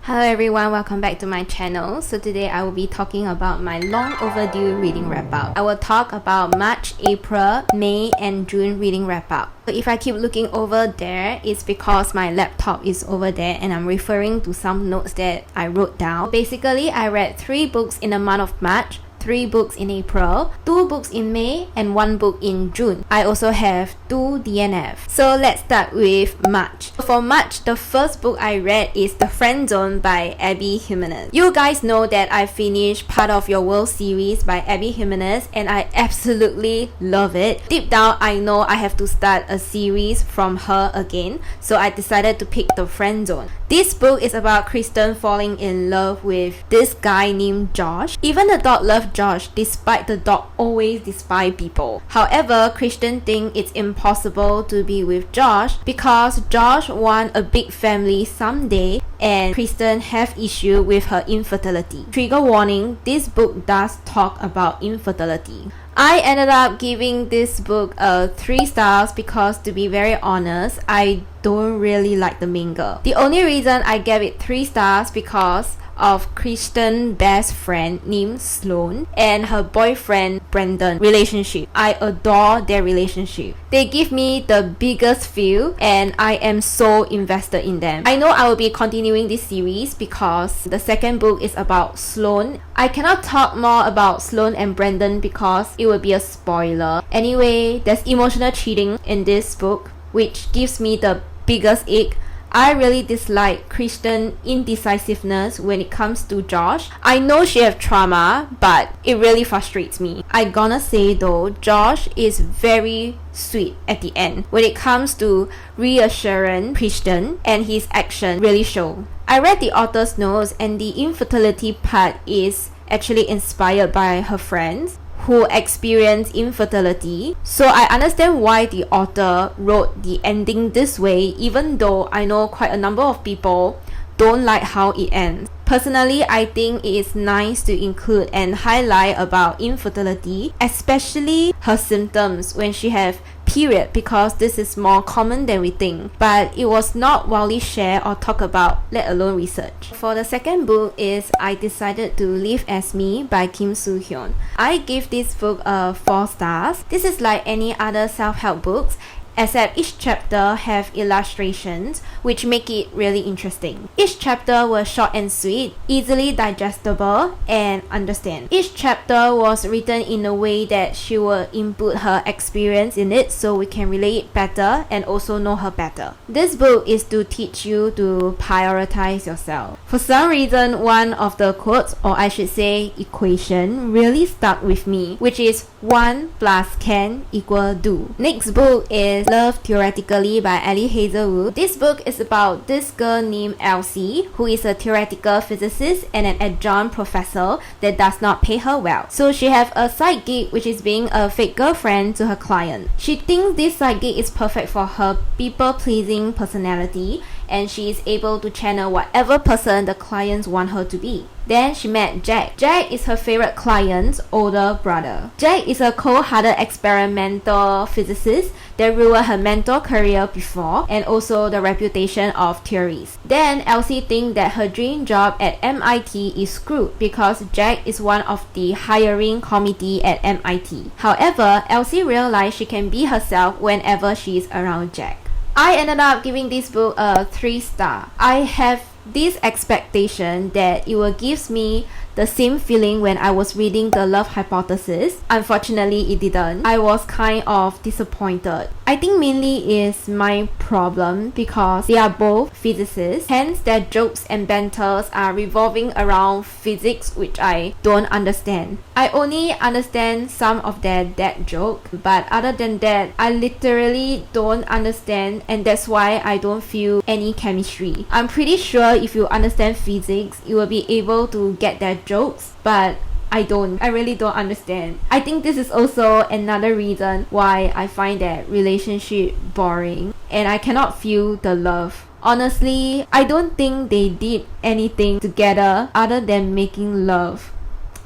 Hello everyone, welcome back to my channel. So today I will be talking about my long overdue reading wrap up. I will talk about March, April, May and June reading wrap up. So if I keep looking over there, it's because my laptop is over there and I'm referring to some notes that I wrote down. Basically, I read 3 books in the month of March, 3 books in April, 2 books in May, and 1 book in June. I also have 2 DNF. So let's start with March. For March, the first book I read is The Friend Zone by Abby Jimenez. You guys know that I finished Part of Your World series by Abby Jimenez and I absolutely love it. Deep down, I know I have to start a series from her again, so I decided to pick The Friend Zone. This book is about Kristen falling in love with this guy named Josh. Even the dog loves Josh despite the dog always despise people. However, Kristen thinks it's impossible to be with Josh because Josh wants a big family someday and Kristen have issue with her infertility. Trigger warning, this book does talk about infertility. I ended up giving this book 3 stars because, to be very honest, I don't really like the main girl. The only reason I gave it 3 stars because of Kristen's best friend named Sloan and her boyfriend Brandon relationship. I adore their relationship. They give me the biggest feel and I am so invested in them. I know I will be continuing this series because the second book is about Sloan. I cannot talk more about Sloan and Brandon because it will be a spoiler. Anyway, there's emotional cheating in this book, which gives me the biggest ick. I really dislike Kristen's indecisiveness when it comes to Josh. I know she have trauma, but it really frustrates me. I gonna say though, Josh is very sweet at the end when it comes to reassuring Kristen, and his action really show. I read the author's notes and the infertility part is actually inspired by her friends who experience infertility. So I understand why the author wrote the ending this way, even though I know quite a number of people don't like how it ends. Personally, I think it is nice to include and highlight about infertility, especially her symptoms when she have period, because this is more common than we think, but it was not widely shared or talked about, let alone research. For the second book is I Decided to Live As Me by Suhyun. I give this book 4 stars. This is like any other self-help books, except each chapter have illustrations which make it really interesting. Each chapter was short and sweet, easily digestible and understand. Each chapter was written in a way that she will input her experience in it so we can relate it better and also know her better. This book is to teach you to prioritize yourself. For some reason, one of the quotes, or I should say equation, really stuck with me, which is 1 plus can equal do. Next book is Love Theoretically by Hazelwood. This book is about this girl named Elsie, who is a theoretical physicist and an adjunct professor that does not pay her well. So she have a side gig which is being a fake girlfriend to her client. She thinks this side gig is perfect for her people-pleasing personality and she is able to channel whatever person the clients want her to be. Then she met Jack. Jack is her favorite client's older brother. Jack is a cold-hearted experimental physicist that ruined her mental career before and also the reputation of theories. Then Elsie thinks that her dream job at MIT is screwed because Jack is one of the hiring committee at MIT. However, Elsie realized she can be herself whenever she is around Jack. I ended up giving this book a 3 star. I have this expectation that it will give me the same feeling when I was reading The Love Hypothesis. Unfortunately, it didn't. I was kind of disappointed. I think mainly is my problem because they are both physicists, hence their jokes and banters are revolving around physics, which I don't understand. I only understand some of their dad joke, but other than that, I literally don't understand, and that's why I don't feel any chemistry. I'm pretty sure if you understand physics, you will be able to get their jokes, but I don't. I really don't understand. I think this is also another reason why I find that relationship boring and I cannot feel the love. Honestly, I don't think they did anything together other than making love.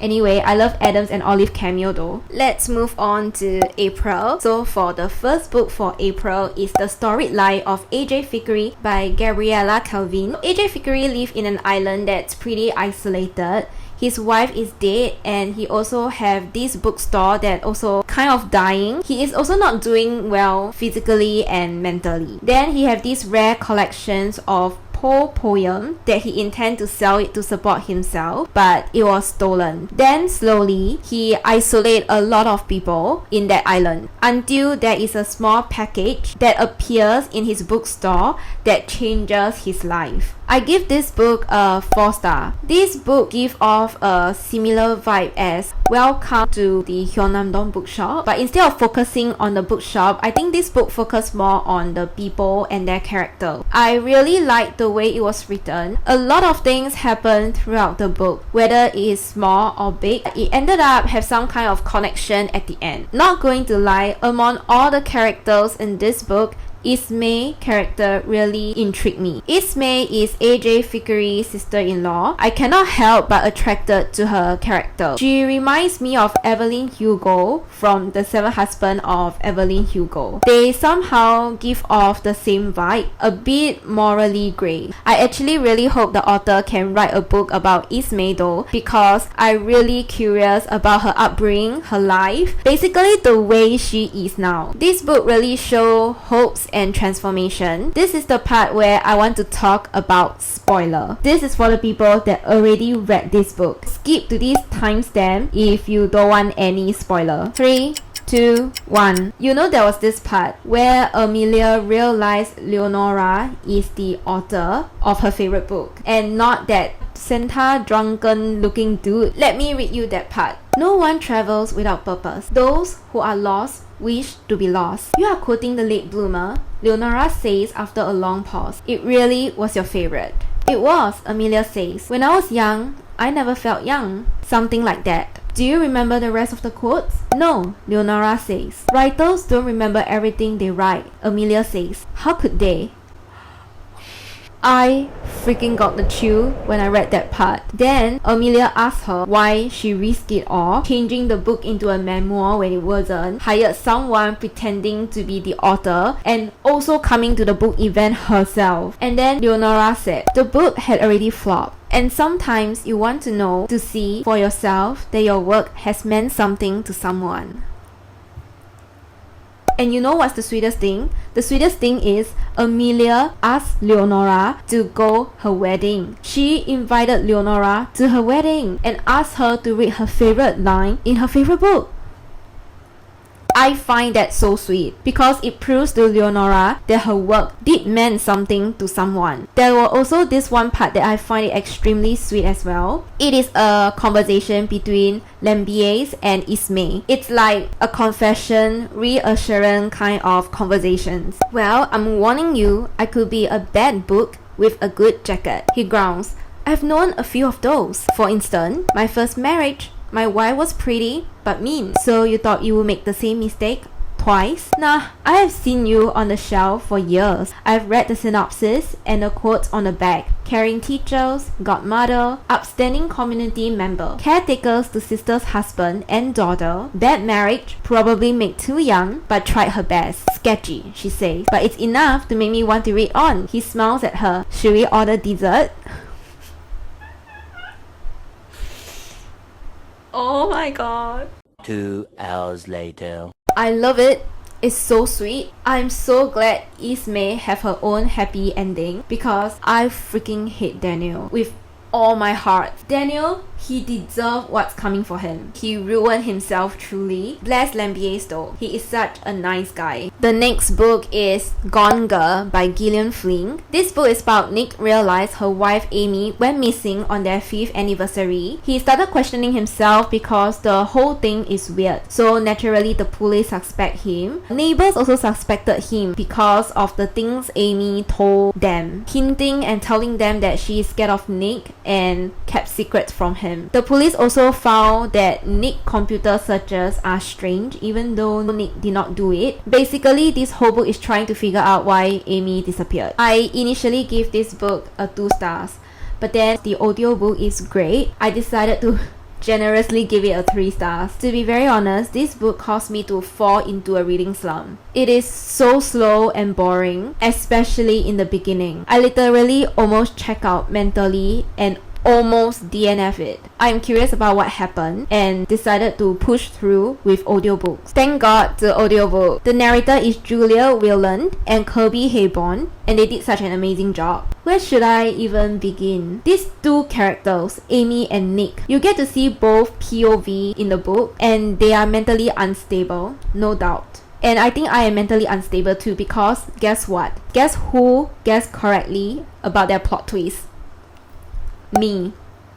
Anyway, I love Adam's and Olive cameo though. Let's move on to April. So for the first book for April is The Storied Life of AJ Fikry by Gabrielle Calvin. AJ Fikry lives in an island that's pretty isolated. His wife is dead and he also have this bookstore that also kind of dying. He is also not doing well physically and mentally. Then he have these rare collections of poem that he intend to sell it to support himself, but it was stolen. Then slowly he isolate a lot of people in that island until there is a small package that appears in his bookstore that changes his life. I give this book a 4 star. This book gives off a similar vibe as Welcome to the Hyunamdong bookshop, but instead of focusing on the bookshop, I think this book focused more on the people and their character. I really like the way it was written. A lot of things happen throughout the book, whether it is small or big. It ended up have some kind of connection at the end. Not going to lie, among all the characters in this book, Ismay character really intrigued me. Ismay is AJ Fikry's sister-in-law. I cannot help but attracted to her character. She reminds me of Evelyn Hugo from The Seventh Husband of Evelyn Hugo. They somehow give off the same vibe, a bit morally grey. I actually really hope the author can write a book about Ismay though, because I'm really curious about her upbringing, her life, basically the way she is now. This book really shows hopes and transformation. This is the part where I want to talk about spoiler. This is for the people that already read this book. Skip to this timestamp if you don't want any spoiler. 3, 2, 1. You know there was this part where Amelia realized Leonora is the author of her favorite book and not that Santa drunken looking dude. Let me read you that part. No one travels without purpose. Those who are lost wish to be lost. You are quoting the late bloomer, Leonora says after a long pause. It really was your favorite. It was, Amelia says. When I was young, I never felt young. Something like that. Do you remember the rest of the quotes? No, Leonora says. Writers don't remember everything they write, Amelia says. How could they? I freaking got the chill when I read that part. Then Amelia asked her why she risked it all, changing the book into a memoir when it wasn't, hired someone pretending to be the author, and also coming to the book event herself. And then Leonora said, the book had already flopped. And sometimes you want to know, to see for yourself that your work has meant something to someone. And you know what's the sweetest thing? The sweetest thing is Amelia asked Leonora to go her wedding. She invited Leonora to her wedding and asked her to read her favorite line in her favorite book. I find that so sweet because it proves to Leonora that her work did mean something to someone. There was also this one part that I find it extremely sweet as well. It is a conversation between Lambiase and Ismay. It's like a confession, reassurance kind of conversations. Well, I'm warning you, I could be a bad book with a good jacket. He growls. I've known a few of those. For instance, my first marriage. My wife was pretty, but mean. So you thought you would make the same mistake twice? Nah, I have seen you on the shelf for years. I've read the synopsis and the quotes on the back. Caring teachers, godmother, upstanding community member, caretakers to sister's husband and daughter, bad marriage, probably made too young, but tried her best. Sketchy, she says, but it's enough to make me want to read on. He smiles at her. Should we order dessert? Oh my god. 2 hours later. I love it. It's so sweet. I'm so glad Ismay have her own happy ending because I freaking hate Daniel with all my heart. Daniel, he deserved what's coming for him. He ruined himself truly. Bless Lambiase though. He is such a nice guy. The next book is Gone Girl by Gillian Flynn. This book is about Nick realized her wife Amy went missing on their 5th anniversary. He started questioning himself because the whole thing is weird. So naturally the police suspect him. Neighbors also suspected him because of the things Amy told them, hinting and telling them that she is scared of Nick and kept secrets from him. The police also found that Nick's computer searches are strange even though Nick did not do it. Basically, this whole book is trying to figure out why Amy disappeared. I initially gave this book a 2 stars, but then the audiobook is great. I decided to generously give it a 3 stars. To be very honest, this book caused me to fall into a reading slump. It is so slow and boring, especially in the beginning. I literally almost check out mentally and almost DNF it. I am curious about what happened and decided to push through with audiobooks. Thank God the audiobook. The narrator is Julia Whelan and Kirby Hayborn, and they did such an amazing job. Where should I even begin? These two characters, Amy and Nick, you get to see both POV in the book, and they are mentally unstable, no doubt. And I think I am mentally unstable too, because guess what? Guess who guessed correctly about their plot twist? Me.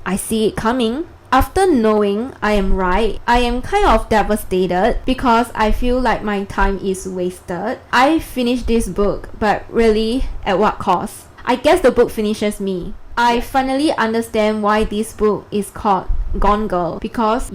I see it coming. After knowing I am right, I am kind of devastated because I feel like my time is wasted. I finished this book, but really, at what cost? I guess the book finishes me. I finally understand why this book is called Gone Girl, because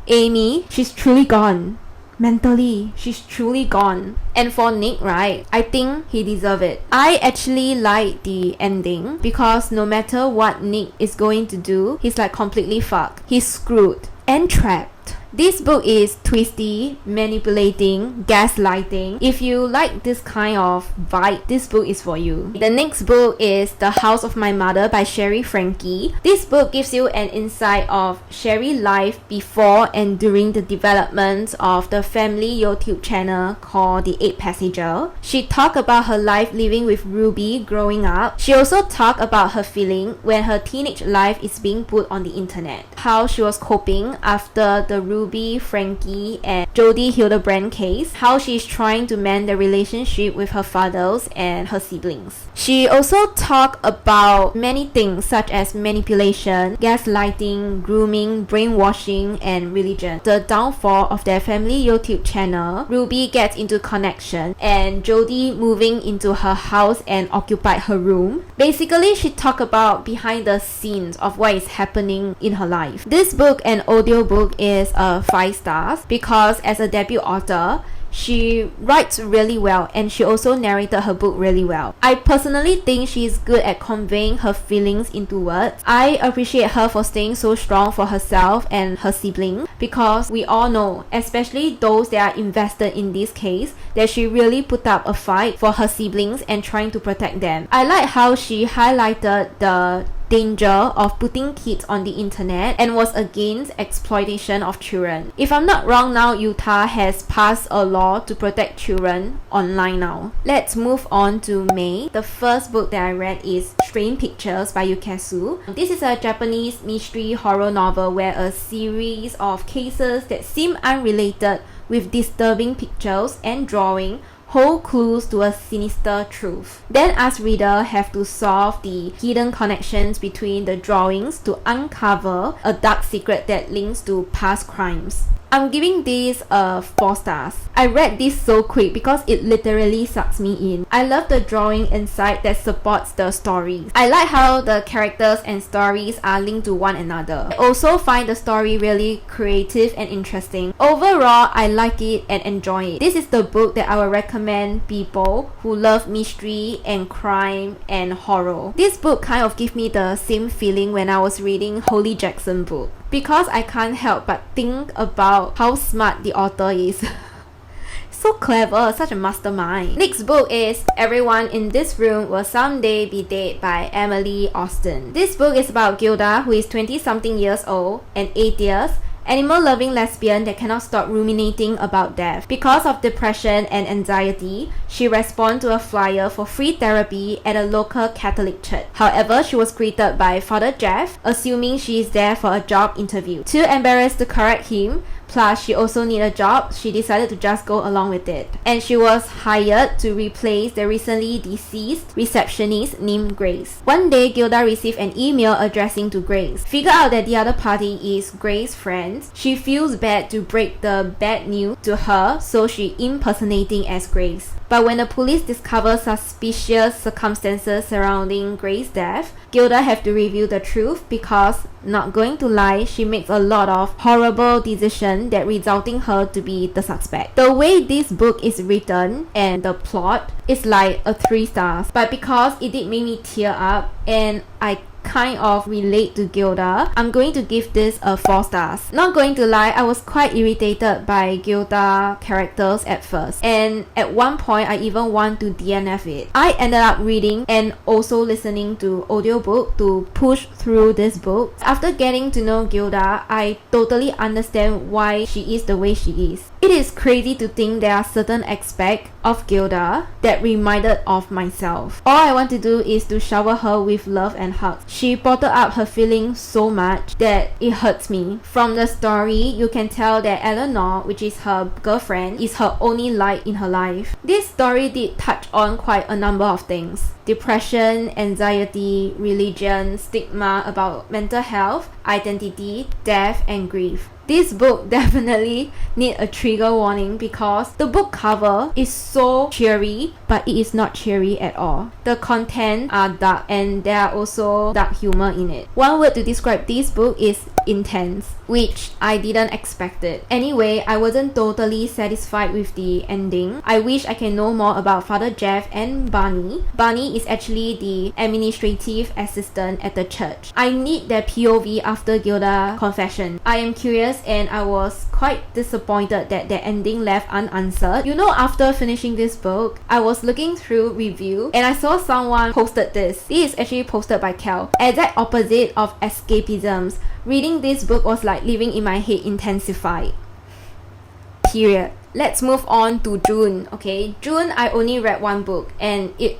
Amy, she's truly gone. Mentally, she's truly gone. And for Nick, right, I think he deserves it. I actually like the ending because no matter what Nick is going to do, he's like completely fucked. He's screwed and trapped. This book is twisty, manipulating, gaslighting. If you like this kind of vibe, this book is for you. The next book is The House of My Mother by Shari Franke. This book gives you an insight of Shari's life before and during the development of the family YouTube channel called The Eight Passenger. She talked about her life living with Ruby growing up. She also talked about her feeling when her teenage life is being put on the internet. How she was coping after the Ruby, Franke, and Jodie Hildebrand case, how she's trying to mend the relationship with her fathers and her siblings. She also talked about many things such as manipulation, gaslighting, grooming, brainwashing, and religion. The downfall of their family YouTube channel, Ruby gets into connection, and Jodie moving into her house and occupied her room. Basically, she talked about behind the scenes of what is happening in her life. This book and audiobook is 5 stars because as a debut author, she writes really well and she also narrated her book really well. I personally think she's good at conveying her feelings into words. I appreciate her for staying so strong for herself and her siblings, because we all know, especially those that are invested in this case, that she really put up a fight for her siblings and trying to protect them. I like how she highlighted the danger of putting kids on the internet and was against exploitation of children. If I'm not wrong, now Utah has passed a law to protect children online now. Let's move on to May. The first book that I read is Strange Pictures by Uketsu. This is a Japanese mystery horror novel where a series of cases that seem unrelated with disturbing pictures and drawing hold clues to a sinister truth. Then us readers have to solve the hidden connections between the drawings to uncover a dark secret that links to past crimes. I'm giving this 4 stars. I read this so quick because it literally sucks me in. I love the drawing inside that supports the stories. I like how the characters and stories are linked to one another. I also find the story really creative and interesting. Overall, I like it and enjoy it. This is the book that I would recommend people who love mystery and crime and horror. This book kind of gives me the same feeling when I was reading Holly Jackson book, because I can't help but think about how smart the author is. So clever, such a mastermind. Next book is Everyone in This Room Will Someday Be Dead by Emily Austen. This book is about Gilda, who is 20-something years old, an atheist, animal-loving lesbian that cannot stop ruminating about death. Because of depression and anxiety, she responds to a flyer for free therapy at a local Catholic church. However, she was greeted by Father Jeff, assuming she is there for a job interview. Too embarrassed to correct him, plus she also needed a job, she decided to just go along with it. And she was hired to replace the recently deceased receptionist named Grace. One day, Gilda received an email addressing to Grace. Figure out that the other party is Grace's friend. She feels bad to break the bad news to her, so she impersonating as Grace. But when the police discover suspicious circumstances surrounding Grace's death, Gilda have to reveal the truth because, not going to lie, she makes a lot of horrible decisions that resulting her to be the suspect. The way this book is written and the plot is like a 3 stars, but because it did make me tear up and I kind of relate to Gilda, I'm going to give this a 4 stars. Not going to lie, I was quite irritated by Gilda characters at first, and at one point I even want to DNF it. I ended up reading and also listening to audiobook to push through this book. After getting to know Gilda, I totally understand why she is the way she is. It is crazy to think there are certain aspects of Gilda that reminded of myself. All I want to do is to shower her with love and hugs. She bottled up her feelings so much that it hurts me. From the story, you can tell that Eleanor, which is her girlfriend, is her only light in her life. This story did touch on quite a number of things: depression, anxiety, religion, stigma about mental health, identity, death, and grief. This book definitely need a trigger warning because the book cover is so cheery, but it is not cheery at all. The content are dark and there are also dark humor in it. One word to describe this book is intense, which I didn't expect it. Anyway, I wasn't totally satisfied with the ending. I wish I can know more about Father Jeff and Barney. Barney is actually the administrative assistant at the church. I need their POV after Gilda confession. I am curious and I was quite disappointed that the ending left unanswered. You know, after finishing this book, I was looking through review and I saw someone posted this. This is actually posted by Kel. Exact opposite of escapisms. Reading this book was like living in my head intensified. Period. Let's move on to June. Okay, June I only read one book and it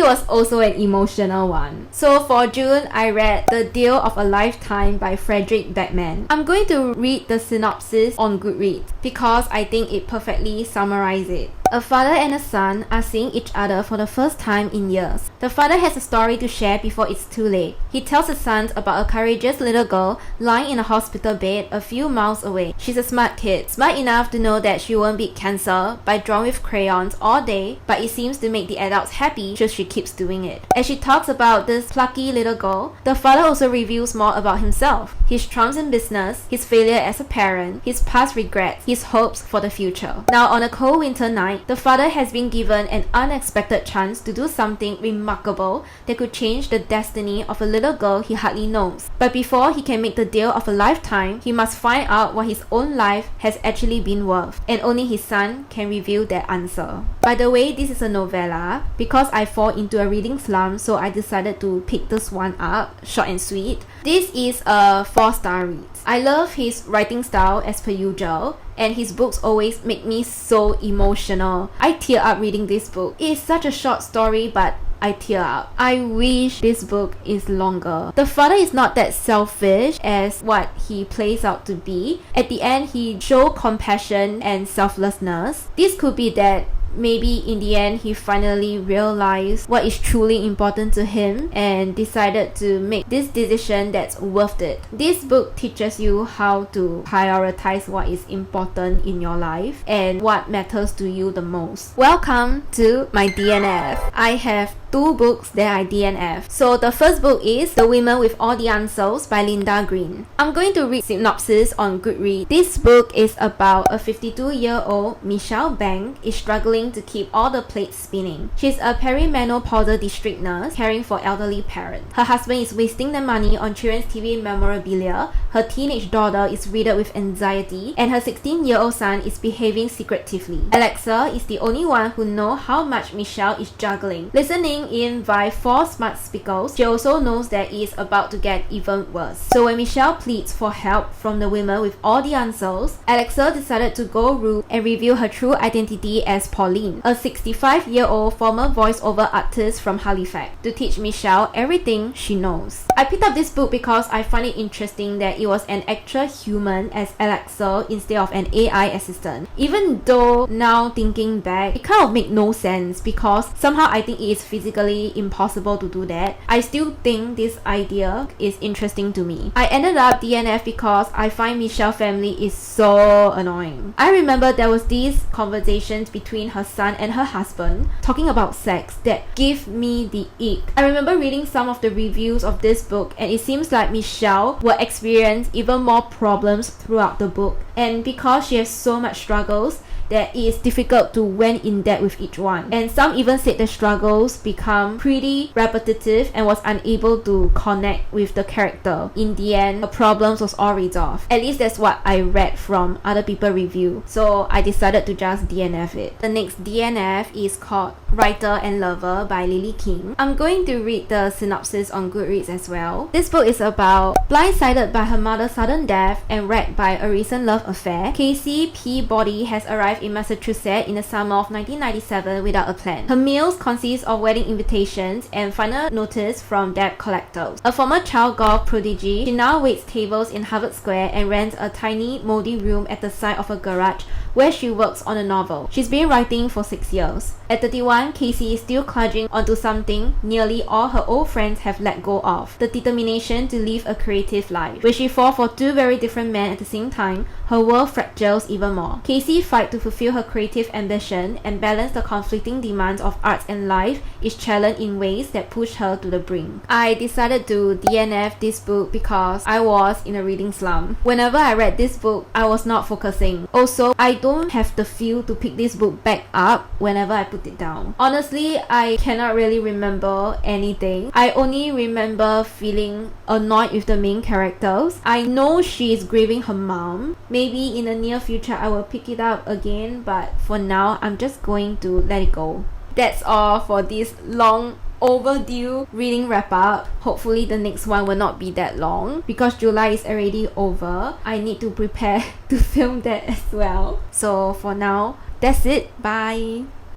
was also an emotional one. So for June, I read The Deal of a Lifetime by Fredrik Backman. I'm going to read the synopsis on Goodreads because I think it perfectly summarizes it. A father and a son are seeing each other for the first time in years. The father has a story to share before it's too late. He tells his sons about a courageous little girl lying in a hospital bed a few miles away. She's a smart kid, smart enough to know that she won't beat cancer by drawing with crayons all day, but it seems to make the adults happy, so she keeps doing it. As she talks about this plucky little girl, the father also reveals more about himself, his triumphs in business, his failure as a parent, his past regrets, his hopes for the future. Now, on a cold winter night, the father has been given an unexpected chance to do something remarkable that could change the destiny of a little girl he hardly knows. But before he can make the deal of a lifetime, he must find out what his own life has actually been worth, and only his son can reveal that answer. By the way, this is a novella. Because I fall into a reading slump, so I decided to pick this one up, short and sweet. This is a 4-star read. I love his writing style as per usual, and his books always make me so emotional. I tear up reading this book. It is such a short story, but I tear up. I wish this book is longer. The father is not that selfish as what he plays out to be. At the end, he shows compassion and selflessness. This could be that maybe in the end he finally realized what is truly important to him and decided to make this decision that's worth it. This book teaches you how to prioritize what is important in your life and what matters to you the most. Welcome to my DNF. I have 2 books that I DNF. So the first book is The Women with All the Answers by Linda Green. I'm going to read synopsis on Goodreads. This book is about a 52-year-old Michelle Bank is struggling to keep all the plates spinning. She's a perimenopausal district nurse caring for elderly parents. Her husband is wasting their money on children's TV memorabilia, her teenage daughter is riddled with anxiety, and her 16-year-old son is behaving secretively. Alexa is the only one who knows how much Michelle is juggling. Listening in via 4 smart speakers, she also knows that it is about to get even worse. So when Michelle pleads for help from the women with all the answers, Alexa decided to go rogue and reveal her true identity as Pauline, a 65-year-old former voiceover artist from Halifax, to teach Michelle everything she knows. I picked up this book because I find it interesting that it was an actual human as Alexa instead of an AI assistant. Even though now thinking back, it kind of makes no sense because somehow I think it is physically impossible to do that. I still think this idea is interesting to me. I ended up DNF because I find Michelle's family is so annoying. I remember there was these conversations between her son and her husband talking about sex that give me the ick. I remember reading some of the reviews of this book and it seems like Michelle will experience even more problems throughout the book, and because she has so much struggles, that it is difficult to went in depth with each one. And some even said the struggles become pretty repetitive and was unable to connect with the character. In the end, the problems was all resolved. At least that's what I read from other people review. So I decided to just DNF it. The next DNF is called Writer and Lover by Lily King. I'm going to read the synopsis on Goodreads as well. This book is about blindsided by her mother's sudden death and wrecked by a recent love affair, Casey Peabody has arrived in Massachusetts in the summer of 1997 without a plan. Her meals consist of wedding invitations and final notice from debt collectors. A former child golf prodigy, she now waits tables in Harvard Square and rents a tiny, moldy room at the side of a garage where she works on a novel. She's been writing for 6 years. At 31, Casey is still clutching onto something nearly all her old friends have let go of: the determination to live a creative life. When she falls for two very different men at the same time, her world fractures even more. Casey fights to fulfill her creative ambition and balance the conflicting demands of arts and life is challenged in ways that push her to the brink. I decided to DNF this book because I was in a reading slump. Whenever I read this book, I was not focusing. Also, I don't have the feel to pick this book back up whenever I put it down. Honestly, I cannot really remember anything. I only remember feeling annoyed with the main characters. I know she is grieving her mom. Maybe in the near future I will pick it up again, but for now I'm just going to let it go. That's all for this long overdue reading wrap up. Hopefully the next one will not be that long because July is already over. I need to prepare to film that as well. So for now, that's it. Bye.